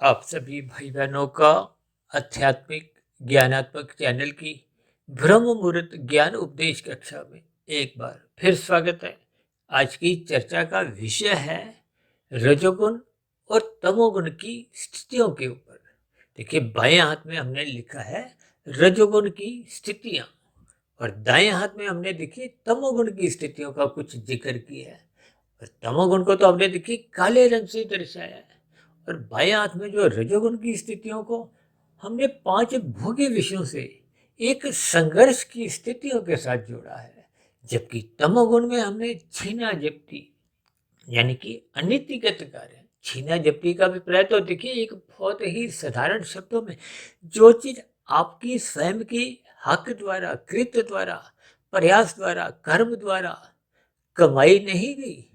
आप सभी भाई बहनों का आध्यात्मिक ज्ञानात्मक चैनल की ब्रह्म मुहूर्त ज्ञान उपदेश कक्षा में एक बार फिर स्वागत है। आज की चर्चा का विषय है रजोगुण और तमोगुण की स्थितियों के ऊपर। देखिए, बाएं हाथ में हमने लिखा है रजोगुण की स्थितियां और दाएं हाथ में हमने देखिए तमोगुण की स्थितियों का कुछ जिक्र किया है। और तमोगुण को तो हमने देखिए काले रंग से दर्शाया है और बाएं हाथ में जो रजोगुण की स्थितियों को हमने 5 भोग्य विषयों से एक संघर्ष की स्थितियों के साथ जोड़ा है। जबकि तमोगुण में हमने छीना झपटी यानी कि अनीतिगत कार्य। छीना झपटी का अभिप्राय तो देखिए एक बहुत ही साधारण शब्दों में जो चीज आपकी स्वयं की हक द्वारा, कृत्य द्वारा, प्रयास द्वारा, कर्म द्वारा कमाई नहीं गई,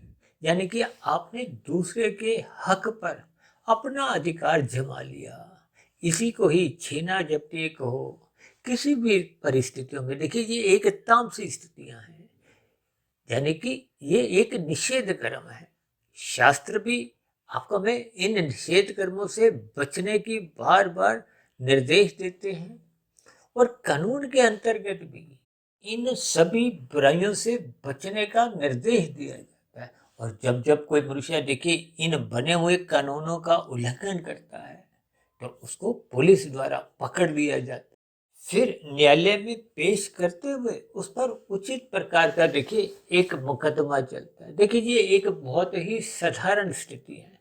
यानी कि आपने दूसरे के हक पर अपना अधिकार जमा लिया, इसी को ही छीना झपटी कहो। किसी भी परिस्थितियों में देखिए ये एक तामसी स्थितियां हैं, यानी कि ये एक निषेध कर्म है। शास्त्र भी आपको हमें इन निषेध कर्मों से बचने की बार बार निर्देश देते हैं और कानून के अंतर्गत भी इन सभी बुराइयों से बचने का निर्देश दिया जाता है। और जब जब कोई मनुष्य देखिए इन बने हुए कानूनों का उल्लंघन करता है तो उसको पुलिस द्वारा पकड़ लिया जाता है, फिर न्यायालय में पेश करते हुए उस पर उचित प्रकार का देखिए एक मुकदमा चलता है। देखिए ये एक बहुत ही साधारण स्थिति है।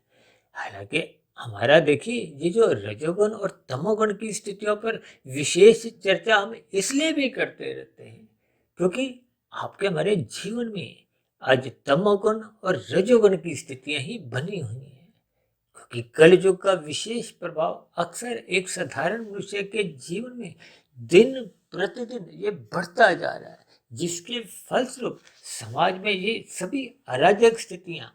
हालांकि हमारा देखिए ये जो रजोगुण और तमोगुण की स्थितियों पर विशेष चर्चा हम इसलिए भी करते रहते हैं क्योंकि आपके हमारे जीवन में आज तमोगुण और रजोगुण की स्थितियां ही बनी हुई हैं। क्योंकि कल युग का विशेष प्रभाव अक्सर एक साधारण मनुष्य के जीवन में दिन प्रतिदिन ये बढ़ता जा रहा है, जिसके फलस्वरूप समाज में ये सभी अराजक स्थितियां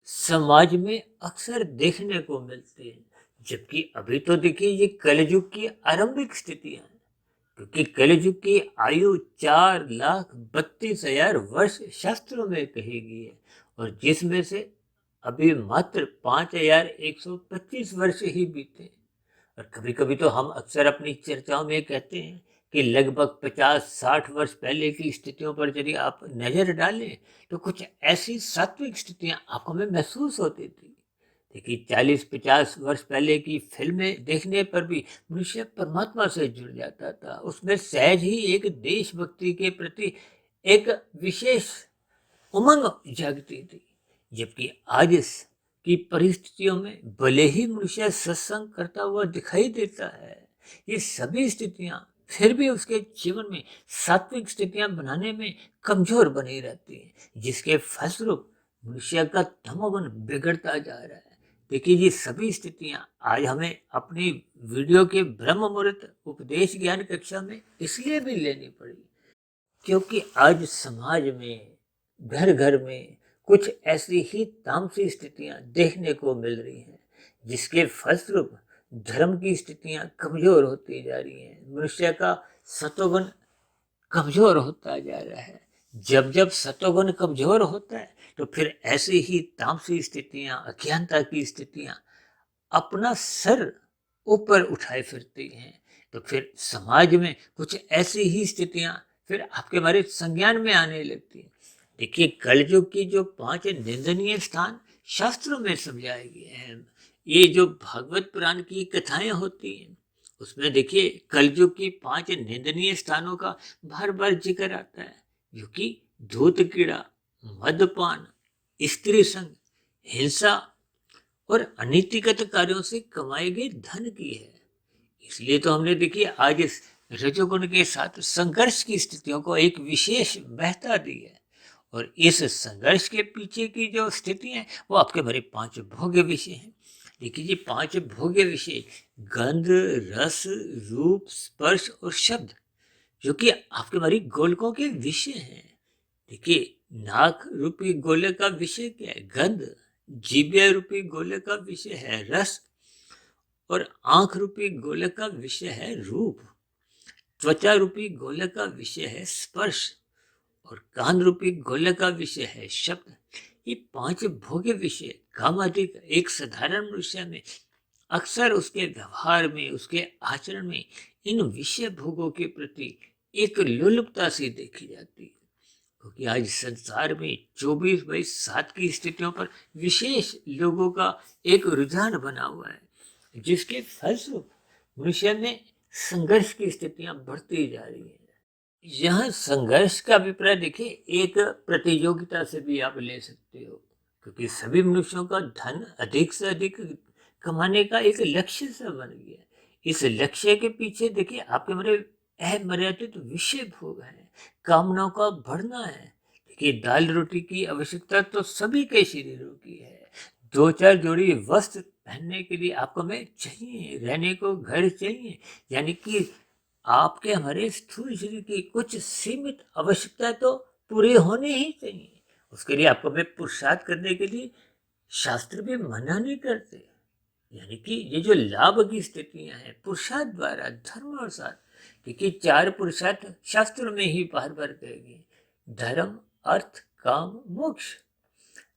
समाज में अक्सर देखने को मिलती हैं। जबकि अभी तो देखिए ये कलयुग की आरंभिक स्थितियां हैं, क्योंकि कलयुग की आयु 4,32,000 वर्ष शास्त्रों में कही गई है और जिसमें से अभी मात्र 5,125 वर्ष ही बीते। और कभी कभी तो हम अक्सर अपनी चर्चाओं में कहते हैं कि लगभग 50-60 वर्ष पहले की स्थितियों पर यदि आप नजर डालें तो कुछ ऐसी सात्विक स्थितियां आपको में महसूस होती थी। देखिए 40-50 वर्ष पहले की फिल्में देखने पर भी मनुष्य परमात्मा से जुड़ जाता था, उसमें सहज ही एक देशभक्ति के प्रति एक विशेष उमंग जागती थी। जबकि आज इस की परिस्थितियों में भले ही मनुष्य सत्संग करता हुआ दिखाई देता है, ये सभी स्थितियां फिर भी उसके जीवन में सात्विक स्थितियां बनाने में कमजोर बनी रहती हैं, जिसके फलस्वरूप मनुष्य का तमोगुण बिगड़ता जा रहा है। देखिए ये सभी स्थितियां आज हमें अपनी वीडियो के ब्रह्म मुहूर्त उपदेश ज्ञान कक्षा में इसलिए भी लेनी पड़ी क्योंकि आज समाज में घर घर में कुछ ऐसी ही तामसी स्थितियां देखने को मिल रही हैं, जिसके फलस्वरूप धर्म की स्थितियां कमजोर होती जा रही हैं, मनुष्य का सतोगुण कमजोर होता जा रहा है। जब जब सतोगुण कमजोर होता है तो फिर ऐसी ही तामसी स्थितियां, अज्ञानता की स्थितियां अपना सर ऊपर उठाए फिरती हैं। तो फिर समाज में कुछ ऐसी ही स्थितियां फिर आपके हमारे संज्ञान में आने लगती हैं। देखिए कलयुग की जो 5 निंदनीय स्थान शास्त्रों में समझाए गए हैं, ये जो भागवत पुराण की कथाएं होती हैं उसमें देखिए कलयुग की 5 निंदनीय स्थानों का बार बार जिक्र आता है, जो कि धूत कीड़ा, मदपान, स्त्री संग, हिंसा और अनीतिगत कार्यों से कमाए गए धन की है। इसलिए तो हमने देखिए आज इस रजोगुण के साथ संघर्ष की स्थितियों को एक विशेष महत्ता दी है। और इस संघर्ष के पीछे की जो स्थिति है वो आपके भरे 5 भोग्य विषय हैं। देखिए ये 5 भोग्य विषय गंध, रस, रूप, स्पर्श और शब्द, जो कि आपके हमारी गोलकों के विषय हैं। देखिए नाक रूपी गोले का विषय क्या है? गंध। जीभे रूपी गोले का विषय है रस और आंख रूपी गोले का विषय है रूप। त्वचा रूपी गोले का विषय है स्पर्श और कान रूपी गोले का विषय है शब्द। ये 5 भोग्य विषय कामादि एक साधारण मनुष्य में अक्सर उसके व्यवहार में, उसके आचरण में इन विषय भोगों के प्रति एक लोलुपता सी देखी जाती है। क्योंकि आज संसार में 24/7 की स्थितियों पर विशेष लोगों का एक रुझान बना हुआ है, जिसके फलस्वरूप मनुष्य में संघर्ष की स्थितियां बढ़ती जा रही हैं। यह संघर्ष का अभिप्राय देखिए एक प्रतियोगिता से भी आप ले सकते हो, क्योंकि सभी मनुष्यों का धन अधिक से अधिक कमाने का एक लक्ष्य सा बन गया है। इस लक्ष्य के पीछे देखिए आपके मेरे अमर्यादित विषय भोग है, कामनाओं का बढ़ना है। देखिए दाल रोटी की आवश्यकता तो सभी के शरीरों की है। दो चार जोड़ी वस्त्र पहनने के लिए आपको में चाहिए, रहने को घर चाहिए, यानी कि आपके हमारे स्थूल शरीर की कुछ सीमित आवश्यकता तो पूरी होनी ही चाहिए। उसके लिए आपको में पुरुषार्थ करने के लिए शास्त्र भी मना नहीं करते। यानी कि ये जो लाभ की स्थितियां हैं पुरुषार्थ द्वारा, धर्म और साथ, क्योंकि 4 पुरुषार्थ शास्त्रों में ही बार बार कहे गए, धर्म, अर्थ, काम, मोक्ष।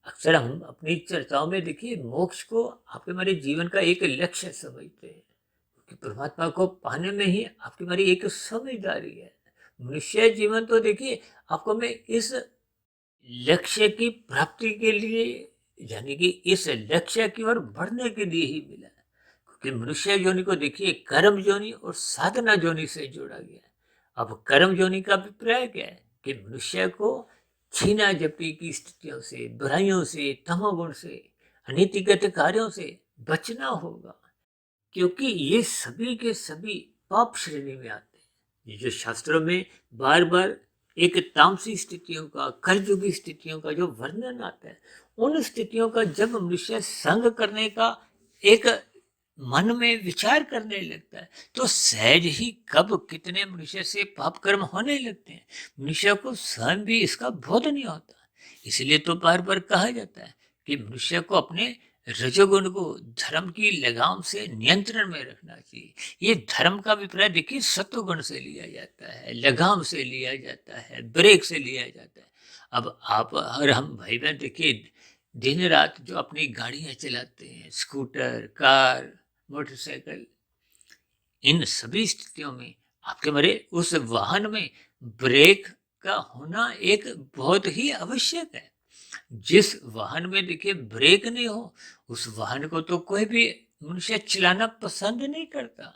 अक्सर हम अपनी चर्चाओं में देखिए मोक्ष को आपके हमारे जीवन का एक लक्ष्य समझते हैं, कि परमात्मा को पाने में ही आपकी हमारी एक समझदारी है। मनुष्य जीवन तो देखिए आपको मैं इस लक्ष्य की प्राप्ति के लिए, यानी कि इस लक्ष्य की ओर बढ़ने के लिए ही मिला है। क्योंकि मनुष्य योनि को देखिए कर्म योनि और साधना योनि से जोड़ा गया है। अब कर्म योनि का अभिप्राय क्या है कि मनुष्य को छीना झपटी की स्थितियों से, बुराइयों से, तमोगुण से, अनीतिगत कार्यों से बचना होगा, क्योंकि ये सभी के सभी पाप श्रेणी में आते हैं। ये जो शास्त्रों में बार बार एक तामसी स्थितियों का, कलयुगी स्थितियों का जो वर्णन आता है, उन स्थितियों का जब मनुष्य संग करने का एक मन में विचार करने लगता है, तो सहज ही कब कितने मनुष्य से पाप कर्म होने लगते हैं, मनुष्य को स्वयं भी इसका बोध नहीं होता। इसलिए तो बार बार कहा जाता है कि मनुष्य को अपने रजोगुण को धर्म की लगाम से नियंत्रण में रखना चाहिए। ये धर्म का अभिप्राय देखिए सत्वगुण से लिया जाता है, लगाम से लिया जाता है, ब्रेक से लिया जाता है। अब आप और हम भाई बहन देखिए दिन रात जो अपनी गाड़ियां चलाते हैं, स्कूटर, कार, मोटरसाइकिल, इन सभी स्थितियों में आपके मेरे उस वाहन में ब्रेक का होना एक बहुत ही आवश्यक है। जिस वाहन में देखिए ब्रेक नहीं हो, उस वाहन को तो कोई भी मनुष्य चलाना पसंद नहीं करता।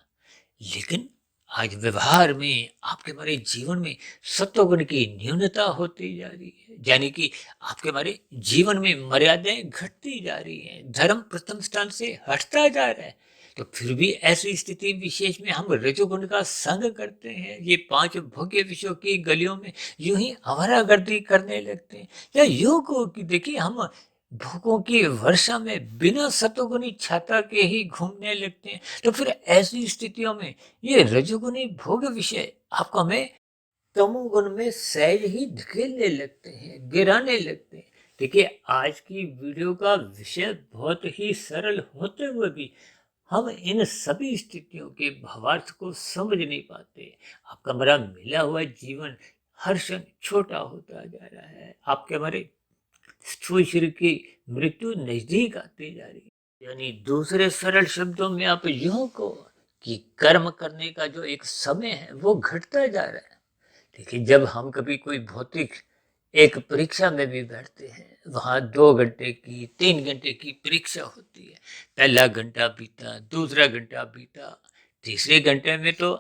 लेकिन आज व्यवहार में आपके हमारे जीवन में सत्वगुण की न्यूनता होती जा रही है, यानी कि आपके हमारे जीवन में मर्यादाएं घटती जा रही हैं, धर्म प्रथम स्थान से हटता जा रहा है। तो फिर भी ऐसी स्थिति विशेष में हम रजोगुण का संग करते हैं, ये 5 भोग्य विषयों की गलियों में यूं ही आवारागर्दी करने लगते हैं, या यूं को कि देखिए हम भोगों की वर्षा में बिना सतोगुनी छाता के ही घूमने लगते हैं। तो फिर ऐसी स्थितियों में ये रजोगुनी भोग विषय आपको हमें तमोगुण में सहज ही धकेलने लगते हैं, गिराने लगते हैं। देखिए आज की वीडियो का विषय बहुत ही सरल होते हुए भी हम इन सभी स्थितियों के भावार्थ को समझ नहीं पाते। आपका हमारा मिला हुआ जीवन हर क्षण छोटा होता जा रहा है, आपके हमारे स्थूल शरीर की मृत्यु नजदीक आती जा रही है। यानी दूसरे सरल शब्दों में आप यूं को कि कर्म करने का जो एक समय है वो घटता जा रहा है। देखिए जब हम कभी कोई भौतिक एक परीक्षा में भी बैठते हैं, वहां 2 घंटे की 3 घंटे की परीक्षा होती है। पहला घंटा बीता, दूसरा घंटा बीता, तीसरे घंटे में तो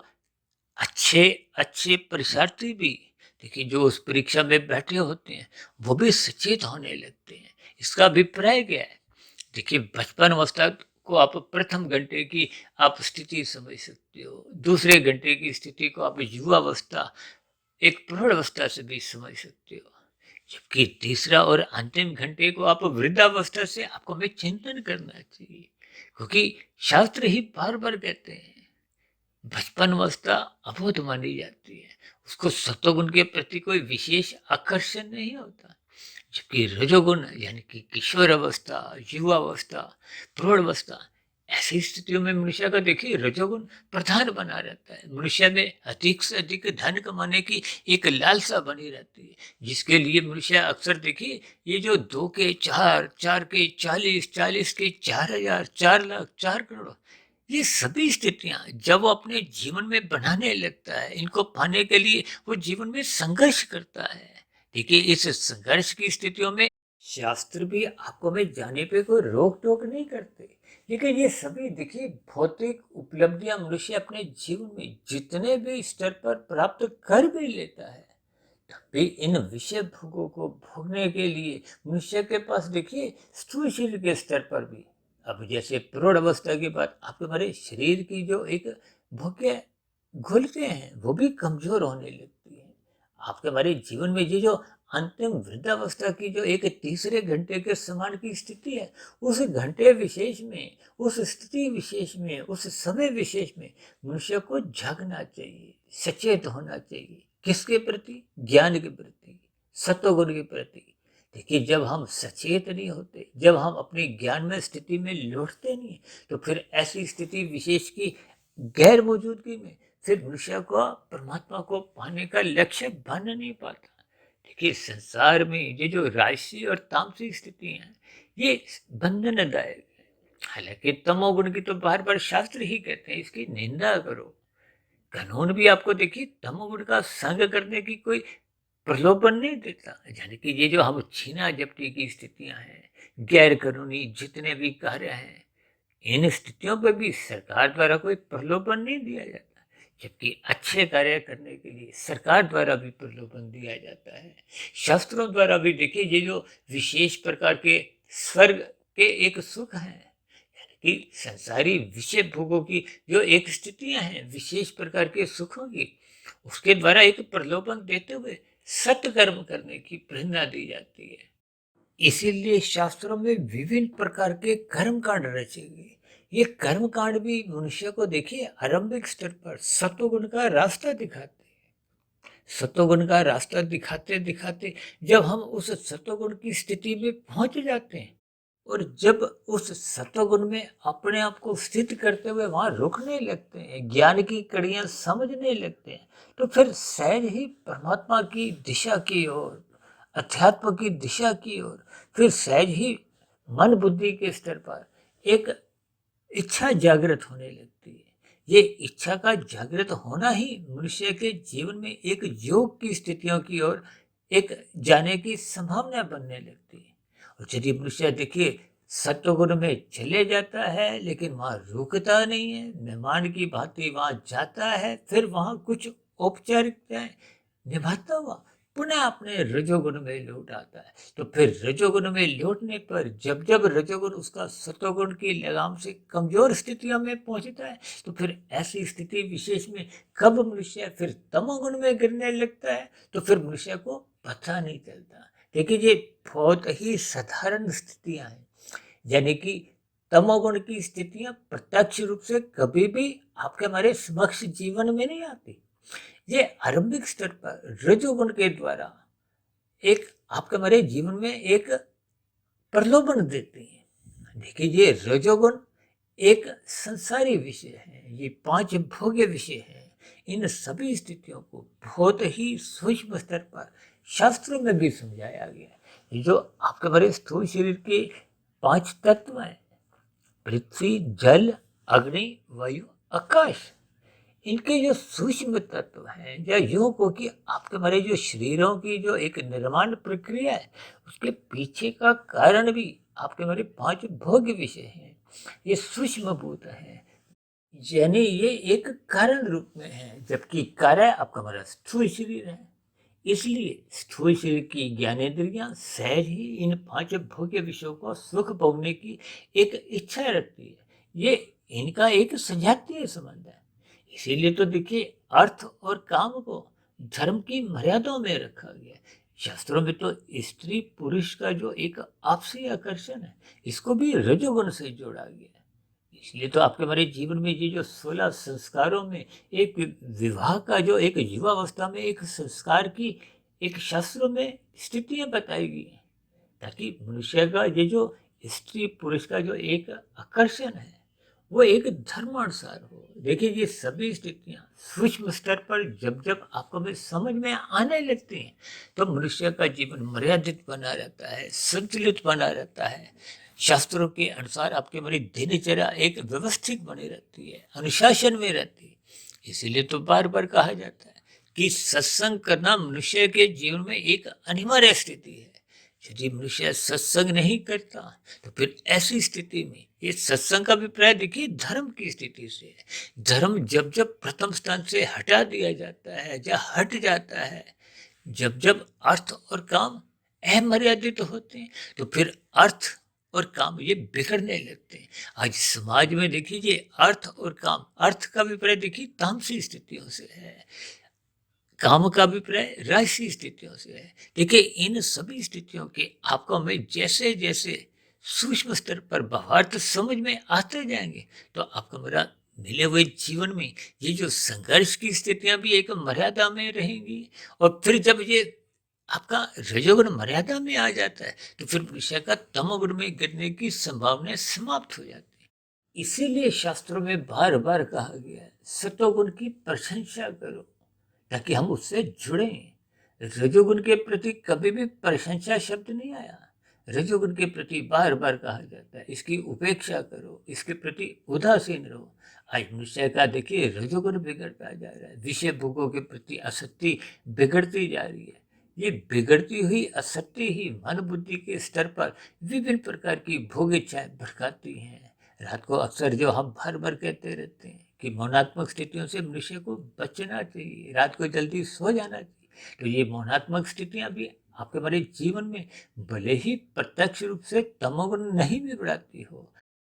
अच्छे अच्छे परीक्षार्थी भी देखिए जो उस परीक्षा में बैठे होते हैं वो भी सचेत होने लगते हैं। इसका अभिप्राय क्या है? देखिए बचपन अवस्था को आप प्रथम घंटे की आप स्थिति समझ सकते हो, दूसरे घंटे की स्थिति को आप युवा अवस्था, एक प्रौढ़ अवस्था से भी समझ सकते हो, जबकि तीसरा और अंतिम घंटे को आप वृद्धावस्था से आपको हमें चिंतन करना चाहिए। क्योंकि शास्त्र ही बार बार कहते हैं बचपन अवस्था अबोध मानी जाती है, उसको सत्वगुण के प्रति कोई विशेष आकर्षण नहीं होता। जबकि रजोगुण यानी कि किशोर अवस्था, युवा अवस्था, प्रौढ़ अवस्था, ऐसी स्थितियों में मनुष्य का देखिए रजोगुण प्रधान बना रहता है। मनुष्य में अधिक से अधिक धन कमाने की एक लालसा बनी रहती है, जिसके लिए मनुष्य अक्सर देखिए ये जो 2 के 4, 4 के 40, 40 के 4,000, 4 लाख, 4 करोड़, ये सभी स्थितियां जब वो अपने जीवन में बनाने लगता है, इनको पाने के लिए वो जीवन में संघर्ष करता है। देखिए इस संघर्ष की स्थितियों में शास्त्र भी आपको में जाने पे कोई रोक टोक नहीं करते, लेकिन ये सभी देखिए भौतिक उपलब्धियां मनुष्य अपने जीवन में जितने भी स्तर पर प्राप्त कर भी लेता है, तब भी इन विषय भोगों को भोगने के लिए मनुष्य के पास देखिए स्थूल शरीर के स्तर पर भी, अब जैसे प्रौढ़ अवस्था के बाद आपके हमारे शरीर की जो एक भोग्य घुलते हैं वो भी कमजोर होने लगती है। आपके हमारे जीवन में ये जो अंतिम वृद्धावस्था की जो एक तीसरे घंटे के समान की स्थिति है, उस घंटे विशेष में, उस स्थिति विशेष में, उस समय विशेष में मनुष्य को जागना चाहिए, सचेत होना चाहिए। किसके प्रति? ज्ञान के प्रति, सत्वगुण के प्रति। देखिए जब हम सचेत नहीं होते, जब हम अपनी ज्ञान में स्थिति में लौटते नहीं, तो फिर ऐसी स्थिति विशेष की गैर मौजूदगी में फिर मनुष्य को परमात्मा को पाने का लक्ष्य बन नहीं पाता। देखिए संसार में ये जो राजसी और तामसिक स्थितियां हैं, ये बंधनदायक है। हालांकि तमोगुण की तो बार बार शास्त्र ही कहते हैं इसकी निंदा करो। कानून भी आपको देखिए तमोगुण का संग करने की कोई प्रलोभन नहीं देता। यानी कि ये जो हम छीना झपटी की स्थितियां हैं, गैर कानूनी जितने भी कार्य हैं, इन स्थितियों पर भी सरकार द्वारा कोई प्रलोभन नहीं दिया जाता, जबकि अच्छे कार्य करने के लिए सरकार द्वारा भी प्रलोभन दिया जाता है। शास्त्रों द्वारा भी देखिए ये जो विशेष प्रकार के स्वर्ग के एक सुख हैं, यानी कि संसारी विषय भोगों की जो एक स्थितियां हैं विशेष प्रकार के सुखों की, उसके द्वारा एक प्रलोभन देते हुए सत्कर्म करने की प्रेरणा दी जाती है। इसीलिए शास्त्रों में विभिन्न प्रकार के कर्म कांड रचे गए। ये कर्म कांड भी मनुष्य को देखिए आरंभिक स्तर पर सत्वगुण का रास्ता दिखाते हैं। सत्वगुण का रास्ता दिखाते दिखाते जब हम उस सत्वगुण की स्थिति में पहुंच जाते हैं और जब उस सत्वगुण में अपने आप को स्थित करते हुए वहां रुकने लगते हैं, ज्ञान की कड़ियां समझने लगते हैं, तो फिर सहज ही परमात्मा की दिशा की ओर, अध्यात्म की दिशा की ओर, फिर सहज ही मन बुद्धि के स्तर पर एक इच्छा जागृत होने लगती है। ये इच्छा का जागृत होना ही मनुष्य के जीवन में एक योग की स्थितियों की ओर एक जाने की संभावना बनने लगती है। और यदि मनुष्य देखिए सत्वगुण में चले जाता है लेकिन वहां रुकता नहीं है, मेहमान की भांति वहां जाता है, फिर वहां कुछ औपचारिकताएं निभाता हुआ पुनः अपने रजोगुण में लौट आता है, तो फिर रजोगुण में लौटने पर जब जब रजोगुण उसका सत्वगुण की लगाम से कमजोर स्थितियों में पहुंचता है, तो फिर ऐसी स्थिति विशेष में कब मनुष्य फिर तमोगुण में गिरने लगता है, तो फिर मनुष्य को पता नहीं चलता। देखिए ये बहुत ही साधारण स्थितियां हैं, यानी कि तमोगुण की स्थितियां प्रत्यक्ष रूप से कभी भी आपके हमारे समक्ष जीवन में नहीं आती। ये आरंभिक स्तर पर रजोगुण के द्वारा एक आपके हमारे जीवन में एक प्रलोभन देती है। देखिए ये रजोगुण एक संसारी विषय है, ये 5 भोग्य विषय है। इन सभी स्थितियों को बहुत ही सूक्ष्म स्तर पर शास्त्रों में भी समझाया गया है। ये जो आपके हमारे स्थूल शरीर के 5 तत्व हैं, पृथ्वी, जल, अग्नि, वायु, आकाश, इनके जो सूक्ष्म तत्व हैं, या यूं को कि आपके हमारे जो शरीरों की जो एक निर्माण प्रक्रिया है, उसके पीछे का कारण भी आपके हमारे 5 भोग्य विषय हैं। ये सूक्ष्म भूत है, यानी ये एक कारण रूप में है, जबकि कार्य आपका हमारा स्थूल शरीर है। इसलिए स्थूल शरीर की ज्ञानेंद्रियां सहज ही इन 5 भोग्य विषयों को सुख भोगने की एक इच्छा रखती है। ये इनका एक सजातीय संबंध है। इसीलिए तो देखिए अर्थ और काम को धर्म की मर्यादाओं में रखा गया है। शास्त्रों में तो स्त्री पुरुष का जो एक आपसी आकर्षण है, इसको भी रजोगुण से जोड़ा गया है। इसलिए तो आपके हमारे जीवन में ये जो 16 संस्कारों में एक विवाह का जो एक युवावस्था में एक संस्कार की एक शास्त्रों में स्थितियां बताई गई हैं, ताकि मनुष्य का ये जो स्त्री पुरुष का जो एक आकर्षण है, वो एक धर्मानुसार हो। देखिए ये सभी स्थितियां सूक्ष्म स्तर पर जब जब आपको में समझ में आने लगती हैं तो मनुष्य का जीवन मर्यादित बना रहता है, संतुलित बना रहता है। शास्त्रों के अनुसार आपकी हमारी दिनचर्या एक व्यवस्थित बनी रहती है, अनुशासन में रहती है। इसीलिए तो बार बार कहा जाता है कि सत्संग करना मनुष्य के जीवन में एक अनिवार्य स्थिति है। यदि मनुष्य सत्संग नहीं करता तो फिर ऐसी स्थिति में ये सत्संग का अभिप्राय देखिए धर्म की स्थिति से है। धर्म जब जब प्रथम स्थान से हटा दिया जाता है या हट जाता है, जब जब अर्थ और काम अमर्यादित होते हैं तो फिर अर्थ और काम ये बिगड़ने लगते हैं। आज समाज में देखिए ये अर्थ और काम, अर्थ का अभिप्राय देखिए तामसी स्थितियों से है, काम का अभिप्राय राशि स्थितियों से है। देखिए इन सभी स्थितियों के आपको में जैसे जैसे सूक्ष्म स्तर पर भावार्थ समझ में आते जाएंगे तो आपको मेरा मिले हुए जीवन में ये जो संघर्ष की स्थितियां भी एक मर्यादा में रहेंगी। और फिर जब ये आपका रजोगुण मर्यादा में आ जाता है तो फिर मनुष्य का तमोगुण में गिरने की संभावना समाप्त हो जाती है। इसीलिए शास्त्रों में बार बार कहा गया है सतोगुण की प्रशंसा करो ताकि हम उससे जुड़े। रजोगुण के प्रति कभी भी प्रशंसा शब्द नहीं आया। रजोगुण के प्रति बार बार कहा जाता है इसकी उपेक्षा करो, इसके प्रति उदासीन रहो। आज मनुष्य का देखिए रजोगुण बिगड़ता जा रहा है, विषय भोगों के प्रति आसक्ति बिगड़ती जा रही है। ये बिगड़ती हुई आसक्ति ही मन बुद्धि के स्तर पर विभिन्न प्रकार की भोग इच्छाएं भड़काती हैं। रात को अक्सर जो हम भर भर कहते रहते हैं कि मौनात्मक स्थितियों से मनुष्य को बचना चाहिए, रात को जल्दी सो जाना चाहिए, तो ये मौनात्मक स्थितियां भी आपके हमारे जीवन में भले ही प्रत्यक्ष रूप से तमोगुण नहीं भी बढ़ाती हो,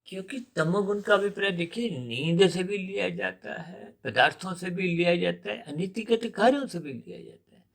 क्योंकि तमोगुण का अभिप्राय देखिए नींद से भी लिया जाता है, पदार्थों से भी लिया जाता है, अनीतिगत कार्यों से भी लिया जाता है।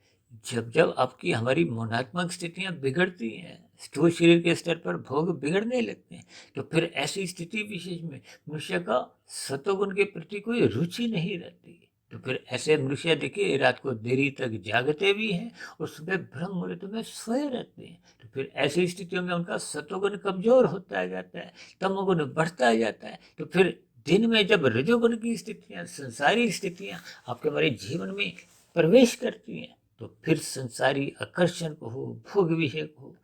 जब जब आपकी हमारी मौनात्मक स्थितियां बिगड़ती हैं, स्थूल शरीर के स्तर पर भोग बिगड़ने लगते हैं, तो फिर ऐसी स्थिति विशेष में मनुष्य का सतोगुण के प्रति कोई रुचि नहीं रहती। तो फिर ऐसे मनुष्य देखिए रात को देरी तक जागते भी हैं और सुबह ब्रह्म मुहूर्त में सोए रहते हैं। तो फिर ऐसी स्थितियों में उनका सतोगुण कमजोर होता जाता है, तमोगुण बढ़ता जाता है। तो फिर दिन में जब रजोगुण की स्थितियां, संसारी स्थितियां आपके हमारे जीवन में प्रवेश करती हैं तो फिर संसारी आकर्षण को हो, भोग विषय को हो,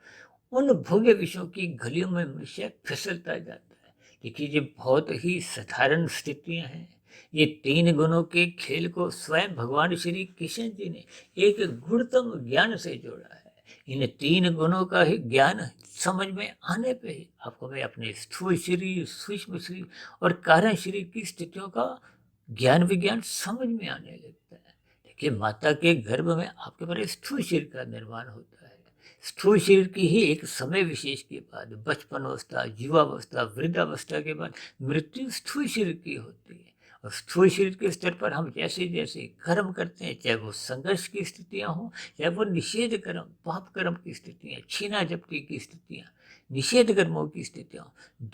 उन भोग्य विषयों की गलियों में मनुष्य फिसलता जाता है। देखिए ये बहुत ही साधारण स्थितियां हैं। ये तीन गुणों के खेल को स्वयं भगवान श्री कृष्ण जी ने एक गुणतम ज्ञान से जोड़ा है। इन तीन गुणों का ही ज्ञान समझ में आने पे ही आपको मैं अपने स्थूल शरीर, सूक्ष्म शरीर और कारण शरीर की स्थितियों का ज्ञान विज्ञान समझ में आने लगता है। देखिए माता के गर्भ में आपके बड़े स्थूल शरीर का निर्माण होता है। स्थूल शरीर की ही एक समय विशेष के बाद बचपन अवस्था, युवावस्था, वृद्धावस्था के बाद मृत्यु स्थूल शरीर की होती है। और स्थूल शरीर के स्तर पर हम जैसे जैसे कर्म करते हैं, चाहे वो संघर्ष की स्थितियां हों, चाहे वो निषेध कर्म, पाप कर्म की स्थितियां, छीना झपटी की स्थितियां, निषेध कर्मों की स्थितियां,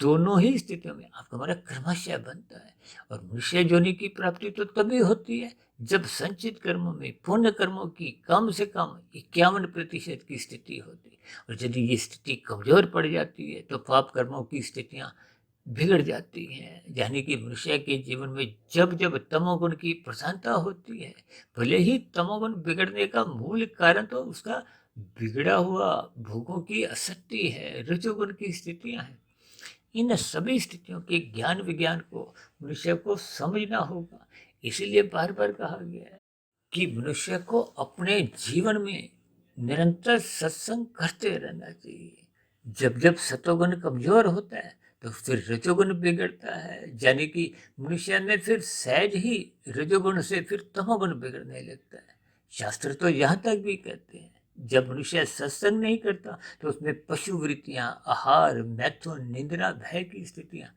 दोनों ही स्थितियों में आपका हमारा कर्मशय बनता है। और मनुष्य योनि की प्राप्ति तो तभी होती है जब संचित कर्मों में पुण्य कर्मों की कम से कम 51% की स्थिति होती है। और यदि ये स्थिति कमजोर पड़ जाती है तो पाप कर्मों की स्थितियां बिगड़ जाती हैं। यानी कि मनुष्य के जीवन में जब जब तमोगुण की प्रधानता होती है, भले ही तमोगुण बिगड़ने का मूल कारण तो उसका बिगड़ा हुआ भोगों की आसक्ति है, रजोगुण की स्थितियां हैं। इन सभी स्थितियों के ज्ञान विज्ञान को मनुष्य को समझना होगा। इसीलिए बार बार कहा गया है कि मनुष्य को अपने जीवन में निरंतर सत्संग करते रहना चाहिए। जब जब सतोगुण कमजोर होता है तो फिर रजोगुण बिगड़ता है, यानी कि मनुष्य में फिर सहज ही रजोगुण से फिर तमोगुण बिगड़ने लगता है। शास्त्र तो यहाँ तक भी कहते हैं जब मनुष्य सत्संग नहीं करता तो उसमें पशु वृत्तियां, आहार, मैथुन, निंद्रा, भय की स्थितियां,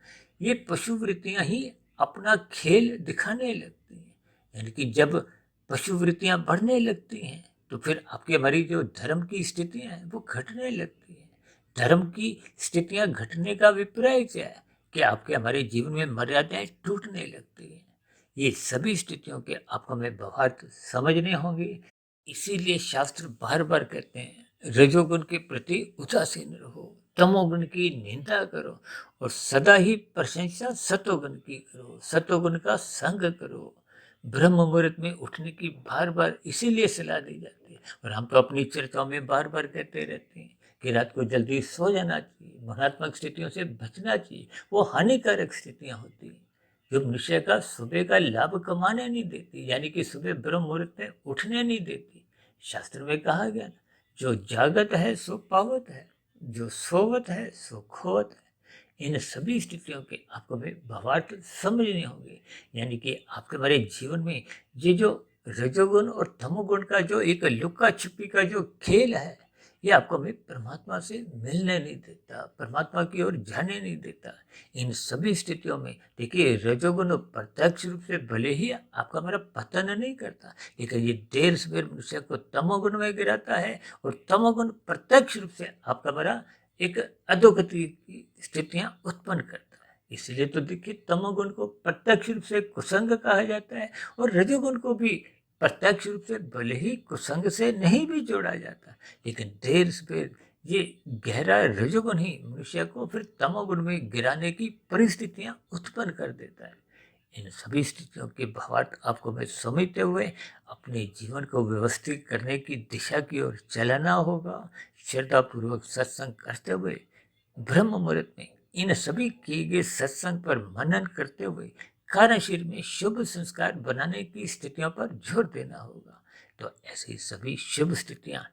ये पशु वृत्तियां ही अपना खेल दिखाने लगती हैं। यानी कि जब पशु वृत्तियां बढ़ने लगती हैं तो फिर आपकी हमारी जो धर्म की स्थितियां हैं वो घटने लगती हैं। धर्म की स्थितियां घटने का अभिप्राय क्या है कि आपके हमारे जीवन में मर्यादाएं टूटने लगती हैं। ये सभी स्थितियों के आपको हमें भावार्थ समझने होंगे। इसीलिए शास्त्र बार बार कहते हैं रजोगुण के प्रति उदासीन रहो, तमोगुण की निंदा करो और सदा ही प्रशंसा सतोगुण की करो, सतोगुण का संग करो। ब्रह्म मुहूर्त में उठने की बार बार इसीलिए सलाह दी जाती है, और हम तो अपनी चर्चाओं में बार बार कहते रहते हैं कि रात को जल्दी सो जाना चाहिए, भावनात्मक स्थितियों से बचना चाहिए, वो हानिकारक स्थितियां होती हैं जो मनुष्य का सुबह का लाभ कमाने नहीं देती, यानी कि सुबह ब्रह्म मुहूर्त में उठने नहीं देती। शास्त्र में कहा गया ना, जो जागत है सो पावत है, जो सोवत है सो खोवत है। इन सभी स्थितियों के आपको में भावार्थ समझने होंगे, यानी कि आपके हमारे जीवन में ये जो रजोगुण और तमोगुण का जो एक लुका छिपी का जो खेल है, ये आपको में परमात्मा से मिलने नहीं देता, परमात्मा की ओर जाने नहीं देता। इन सभी स्थितियों में देखिए, रजोगुण प्रत्यक्ष रूप से भले ही आपका हमारा पतन नहीं करता, लेकिन ये देर सवेर मनुष्य को तमोगुण में गिराता है, और तमोगुण प्रत्यक्ष रूप से आपका हमारा एक अधोगति की स्थितियां उत्पन्न करता है। इसलिए तो देखिए, तमोगुण को प्रत्यक्ष रूप से कुसंग कहा जाता है, और रजोगुण को भी प्रत्यक्ष रूप से भले ही कुसंग से नहीं भी जोड़ा जाता, लेकिन देर सवेर ये गहरा रजोगुण ही मनुष्य को फिर तमोगुण में गिराने की परिस्थितियां उत्पन्न कर देता है। इन सभी स्थितियों के भावार्थ आपको मैं समझते हुए अपने जीवन को व्यवस्थित करने की दिशा की ओर चलाना होगा। श्रद्धापूर्वक सत्संग करते हुए ब्रह्म मुहूर्त में इन सभी किए गए सत्संग पर मनन करते हुए कार्यशील में शुभ संस्कार बनाने की स्थितियों पर जोर देना होगा। तो ऐसी सभी शुभ स्थितियां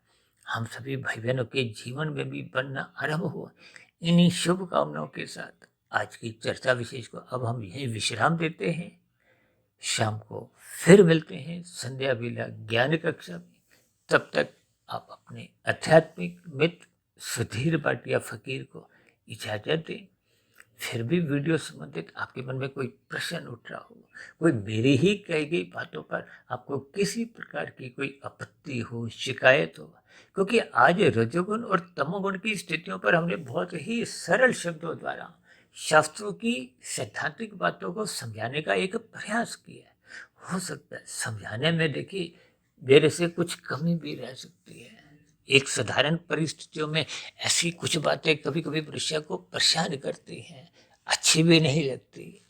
हम सभी भाई बहनों के जीवन में भी बनना आरंभ हो। इन्हीं शुभ कामनाओं के साथ आज की चर्चा विशेष को अब हम यहीं विश्राम देते हैं। शाम को फिर मिलते हैं संध्या बेला ज्ञान कक्षा में। तब तक आप अपने आध्यात्मिक मित्र सुधीर भाटिया फकीर को इजाजत दें। फिर भी वीडियो संबंधित आपके मन में कोई प्रश्न उठ रहा हो, कोई मेरी ही कही गई बातों पर आपको किसी प्रकार की कोई आपत्ति हो, शिकायत हो, क्योंकि आज रजोगुण और तमोगुण की स्थितियों पर हमने बहुत ही सरल शब्दों द्वारा शास्त्रों की सैद्धांतिक बातों को समझाने का एक प्रयास किया है। हो सकता है समझाने में देखिए मेरे से कुछ कमी भी रह सकती है। एक साधारण परिस्थितियों में ऐसी कुछ बातें कभी कभी मनुष्य को परेशान करती हैं, अच्छी भी नहीं लगती,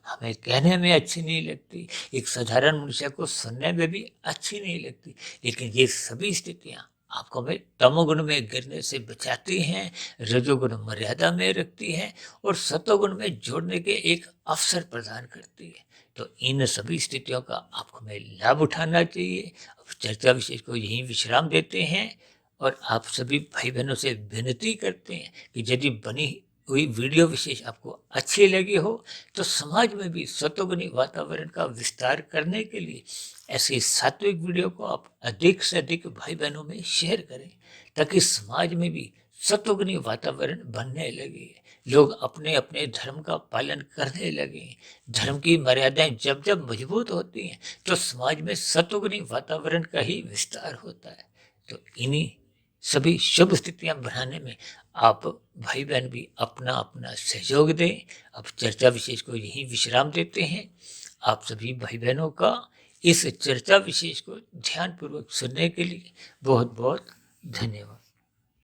हमें कहने में अच्छी नहीं लगती, एक साधारण मनुष्य को सुनने में भी अच्छी नहीं लगती, लेकिन ये सभी स्थितियां आपको हमें तमोगुण में गिरने से बचाती हैं, रजोगुण मर्यादा में रखती हैं और सतोगुण में जोड़ने के एक अवसर प्रदान करती है। तो इन सभी स्थितियों का आपको हमें लाभ उठाना चाहिए। अब चर्चा विशेष को यहीं विश्राम देते हैं और आप सभी भाई बहनों से विनती करते हैं कि यदि बनी हुई वीडियो विशेष आपको अच्छी लगी हो तो समाज में भी सतोगुणी वातावरण का विस्तार करने के लिए ऐसी सात्विक वीडियो को आप अधिक से अधिक भाई बहनों में शेयर करें, ताकि समाज में भी सतोगुणी वातावरण बनने लगे, लोग अपने अपने धर्म का पालन करने लगे। धर्म की मर्यादाएं जब जब मजबूत होती हैं तो समाज में सतोगुणी वातावरण का ही विस्तार होता है। तो इन्हीं सभी शुभ स्थितियां बनाने में आप भाई बहन भी अपना अपना सहयोग दें। अब चर्चा विशेष को यहीं विश्राम देते हैं। आप सभी भाई बहनों का इस चर्चा विशेष को ध्यानपूर्वक सुनने के लिए बहुत बहुत धन्यवाद।